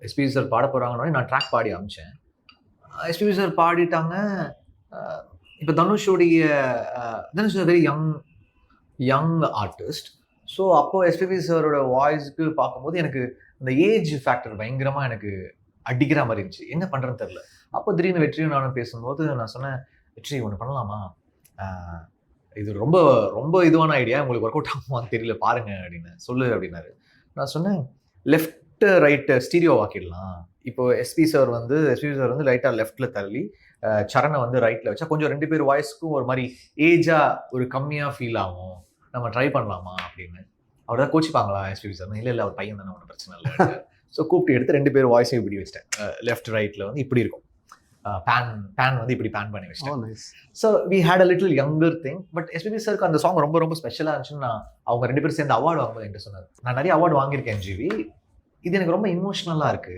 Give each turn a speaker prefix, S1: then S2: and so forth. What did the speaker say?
S1: SPB sir பாட போறாங்கன்னோனே நான் ட்ராக் பாடி அனுப்பிச்சேன். எஸ்பிபி சார் பாடிட்டாங்க. அ இப்ப தனுஷோடைய Dhanush very young young artist. So அப்போ எஸ்பிபி சாரோட வாய்ஸ்க்கு பார்க்கும்போது எனக்கு அந்த ஏஜ் ஃபேக்டர் பயங்கரமா எனக்கு அடிக்கிற மாரி இருந்துச்சு. என்ன பண்றதுன்னு தெரியல. அப்போ திடீர்னு வெற்றியும் நானும் பேசும்போது நான் சொன்னேன், "வெற்றி ஒண்ணு பண்ணலாமா? அ இது ரொம்ப ரொம்ப இதுவான ஐடியா. உங்களுக்கு ஒர்க் அவுட் ஆகுமான்னு தெரியல பாருங்க" அப்டின்னேன். "சொல்லு" அப்டின்னாரு. நான் சொன்னேன், "லெஃப்ட், ரைட் ஸ்டீரியோ ஆக்கிடலாம். இப்போ எஸ்பிபி சார் வந்து லைட்டா லெஃப்ட்ல தள்ளி, சரண வந்து ரைட்ல வச்சா கொஞ்சம் 2 பேர் வாய்ஸ்க்கும் ஒரு மாரி ஏஜா ஒரு கம்மியா ஃபீல் ஆகும். நம்ம ட்ரை பண்ணலாமா?" அப்படின்னு. அவர் ஏதாவது கோச்சிப்பாங்களா எஸ்பிபி சார்? இல்ல, இல்ல அவர் பையன் தானே ஒண்ணும் பிரச்சனை இல்ல. ஸோ கூப்பிட்டு எடுத்து 2 பேர் வாய்ஸையும் இப்படி வச்சுட்டேன். லெஃப்ட், ரைட்ல வந்து இப்படி இருக்கும். பேன் பேன் வந்து இப்படி பேன் பண்ணி
S2: ஓ
S1: வச்சுட்டேன்.
S2: Nice.
S1: So we had a little younger thing. But SPB சாருக்கு அந்த சாங் ரொம்ப ரொம்ப ஸ்பெஷலா இருந்துச்சுன்னு அவங்க 2 பேரும் சேர்ந்து அவார்ட் வாங்கும்போது என்கிட்ட சொன்னாரு. நான் நெறைய அவார்ட் வாங்கியிருக்கேன் ஜிவி. இது எனக்கு ரொம்ப எமோஷனலா இருக்கு.